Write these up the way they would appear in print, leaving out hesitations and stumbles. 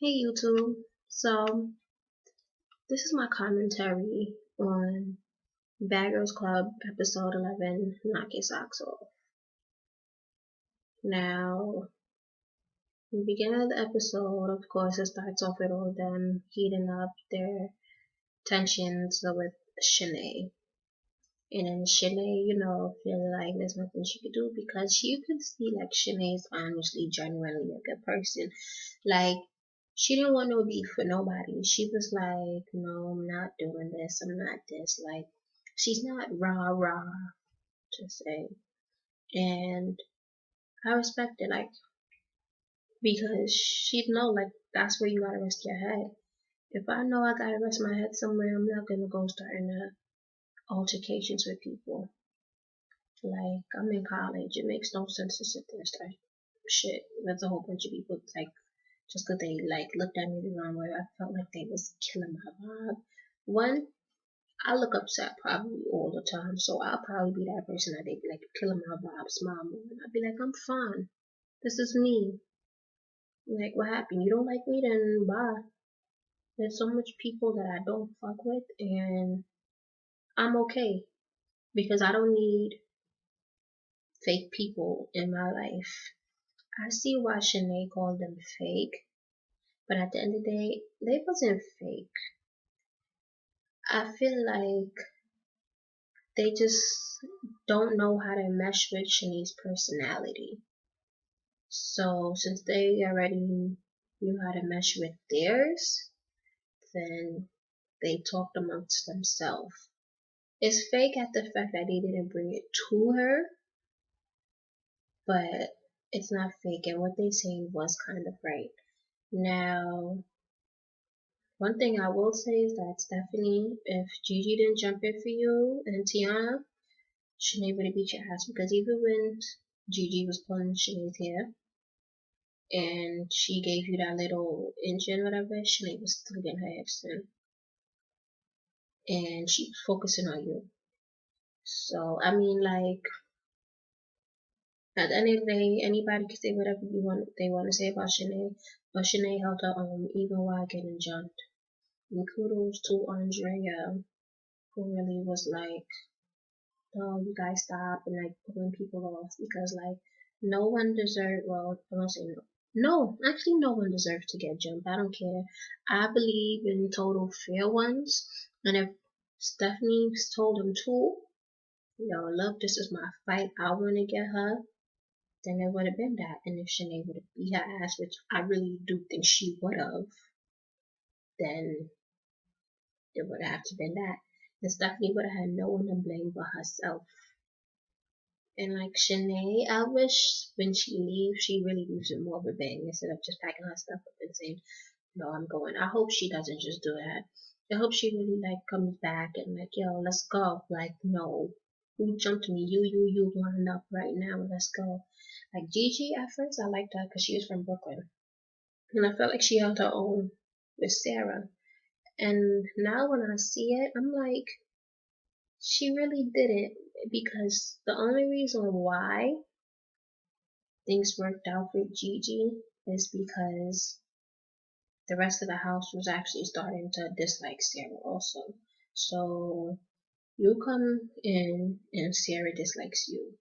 Hey YouTube. So this is my commentary on Bad Girls Club episode 11, Knock Your Socks Off. Now, in the beginning of the episode, of course, it starts off with all of them heating up their tensions with Shanae. And then Shanae, feel like there's nothing she could do because you could see like Shanae's honestly, genuinely a good person. Like, she didn't want no beef with nobody. She was like, no, I'm not doing this. I'm not this. Like, she's not rah rah to say. And I respect it, like, because she know, like, that's where you gotta rest your head. If I know I gotta rest my head somewhere, I'm not gonna go starting altercations with people. Like, I'm in college. It makes no sense to sit there and start shit with a whole bunch of people, like, just 'cause they, like, looked at me the wrong way. I felt like they was killing my vibe. One, I look upset probably all the time, so I'll probably be that person that they be like killing my vibe, smile more. And I'd be like, I'm fine. This is me. Like, what happened? You don't like me? Then bye. There's so much people that I don't fuck with, and I'm okay because I don't need fake people in my life. I see why Shanae called them fake, but at the end of the day, they wasn't fake. I feel like they just don't know how to mesh with Shanice's personality. So since they already knew how to mesh with theirs, then they talked amongst themselves. It's fake at the fact that they didn't bring it to her, but it's not fake, and what they saying was kind of right. Now, one thing I will say is that Stephanie, if Gigi didn't jump in for you and Tiana, Shanae would have beat your ass because even when Gigi was pulling Shanae's hair and she gave you that little engine, whatever, Shanae was still getting her ass in. And she was focusing on you. So, I mean, like, at the end of the day, anybody can say whatever they want to say about Shanae, but Shanae held her own even while getting jumped. And kudos to Andrea, who really was like, oh, you guys stop and like pulling people off because like no one deserved. Well, I won't say no. No, actually, no one deserves to get jumped. I don't care. I believe in total fair ones, and if Stephanie told him to, yo, look, this is my fight. I want to get her. Then it would have been that. And if Shanae would have beat her ass, which I really do think she would have, then it would have to been that. And Stephanie would have had no one to blame but herself. And like Shanae, I wish when she leaves, she really leaves with more of a bang instead of just packing her stuff up and saying, no, I'm going. I hope she doesn't just do that. I hope she really like comes back and like, yo, let's go. Like, no, who jumped me? You line up right now. Let's go. Like Gigi, at first I liked her because she was from Brooklyn, and I felt like she held her own with Sarah. And now when I see it, I'm like, she really didn't because the only reason why things worked out for Gigi is because the rest of the house was actually starting to dislike Sarah also. So you come in and Sarah dislikes you.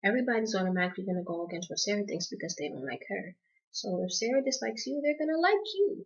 Everybody's automatically gonna go against what Sarah thinks because they don't like her. So if Sarah dislikes you, they're gonna like you.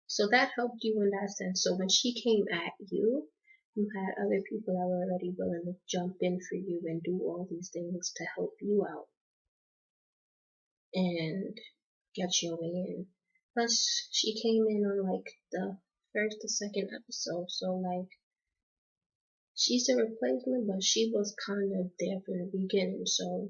So that helped you in that sense. So when she came at you, you had other people that were already willing to jump in for you and do all these things to help you out and get your way in. Plus, she came in on like the first or second episode, so like she's a replacement, but she was kind of there from the beginning, so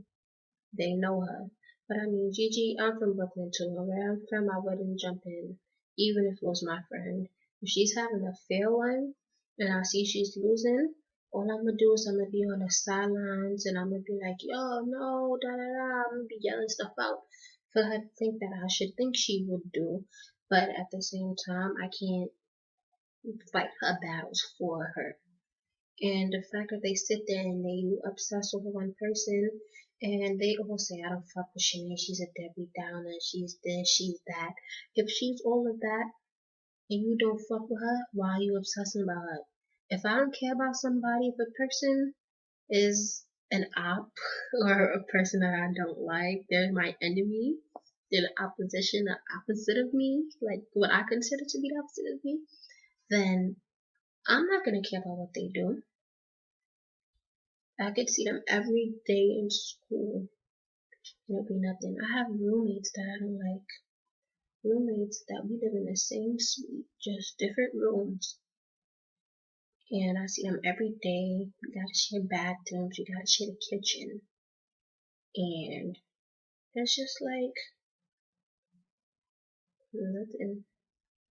they know her. But I mean, Gigi, I'm from Brooklyn too, and where I'm from, I wouldn't jump in, even if it was my friend. If she's having a fair one, and I see she's losing, all I'm gonna do is I'm gonna be on the sidelines, and I'm gonna be like, yo, no, da da da, I'm gonna be yelling stuff out for her to think that I should think she would do. But at the same time, I can't fight her battles for her. And the fact that they sit there and they obsess over one person And they all say, I don't fuck with Shanae, she's a Debbie Downer, she's this, she's that. If she's all of that and you don't fuck with her, why are you obsessing about her? If I don't care about somebody, if a person is an op or a person that I don't like, they're my enemy, they're the opposition, the opposite of me, like what I consider to be the opposite of me, then I'm not gonna care about what they do. I could see them every day in school. It'll be nothing. I have roommates that I don't like. Roommates that we live in the same suite, just different rooms. And I see them every day. We gotta share bathrooms, we gotta share the kitchen. And it's just like nothing.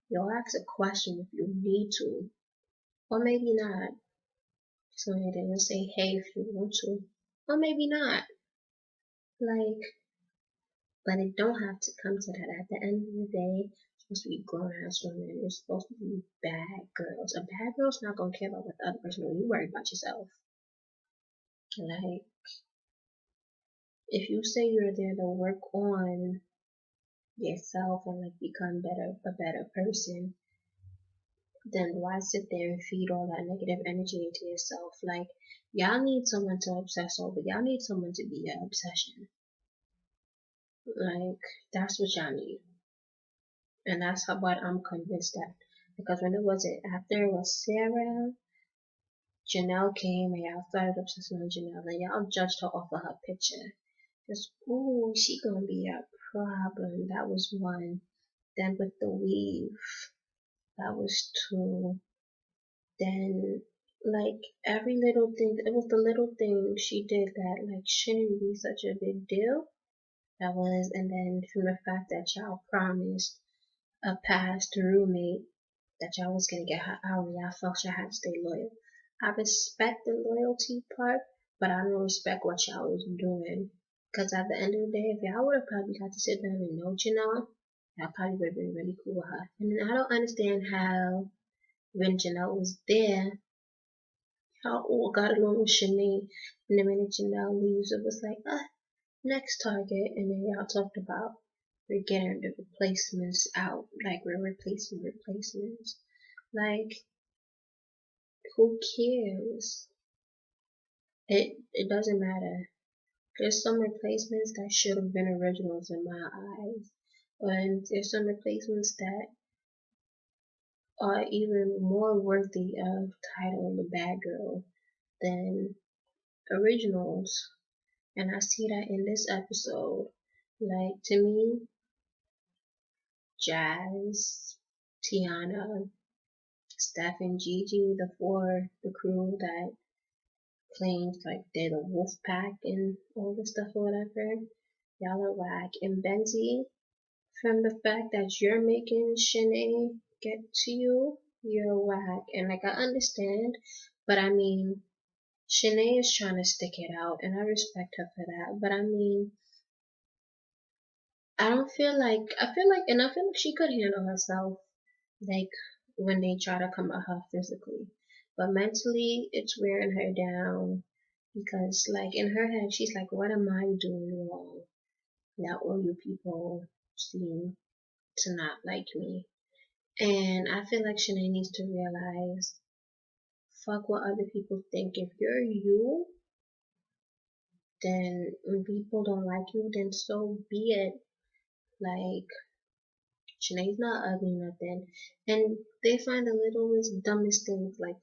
You'll ask a question if you need to. Or maybe not. So then you'll say hey if you want to. Or maybe not. Like, but it don't have to come to that. At the end of the day, it's supposed to be grown ass women. You're supposed to be bad girls. A bad girl's not gonna care about what the other person doing. You worry about yourself. Like, if you say you're there to work on yourself and like become a better person, then why sit there and feed all that negative energy into yourself? Like, y'all need someone to obsess over. Y'all need someone to be your obsession. Like, that's what y'all need. And that's what I'm convinced that. Because when it was it after it was Sarah, Janelle came and y'all started obsessing on Janelle and y'all judged her off of her picture. Just, ooh, she gonna be a problem. That was one. Then with the weave, that was two. Then like every little thing, it was the little thing she did that like shouldn't be such a big deal. That was, and then from the fact that y'all promised a past roommate that y'all was gonna get her out and y'all felt y'all had to stay loyal. I respect the loyalty part, but I don't respect what y'all was doing. Cause at the end of the day, if y'all would have probably got to sit down and know Janelle, y'all probably would have been really cool with her. And then I don't understand how when Janelle was there, y'all all got along with Shanae, and the minute Janelle leaves, it was like, next target, and then y'all talked about we're getting the replacements out, like we're replacing replacements. Like, who cares? It doesn't matter. There's some replacements that should have been originals in my eyes. And there's some replacements that are even more worthy of title the bad girl than originals. And I see that in this episode. Like, to me, Jazz, Tiana, Steph, and Gigi, the crew that claims like they're the wolf pack and all this stuff or whatever, y'all are whack. And Benzie, from the fact that you're making Shanae get to you, you're whack. And like I understand, but I mean, Shanae is trying to stick it out, and I respect her for that. But I mean, I feel like she could handle herself, like when they try to come at her physically. But mentally, it's wearing her down because, like, in her head, she's like, what am I doing wrong? That all you people seem to not like me. And I feel like Shanae needs to realize, fuck what other people think. If you're you, then when people don't like you, then so be it. Like, Shanae's not ugly, nothing. And they find the littlest, dumbest things. Like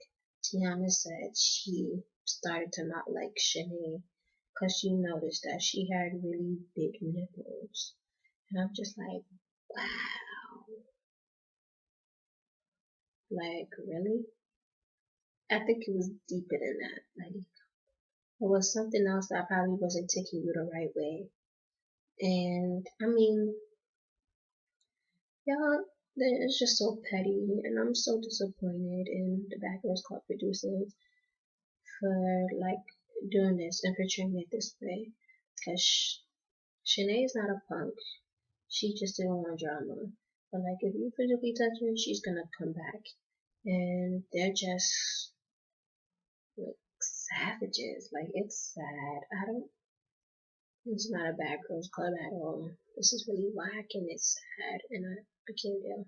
Tiana said, she started to not like Shanae because she noticed that she had really big nipples. And I'm just like, wow. Like, really? I think it was deeper than that. Like, it was something else that probably wasn't taking you the right way. And I mean, y'all, it's just so petty, and I'm so disappointed in the Bachelor's Club producers for like doing this and portraying it this way. Cause Shanae's not a punk. She just didn't want drama. But like, if you physically touch her, she's gonna come back. And they're just like savages. Like, it's sad. I don't. It's not a bad girls club at all. This is really whack and it's sad and I can't deal.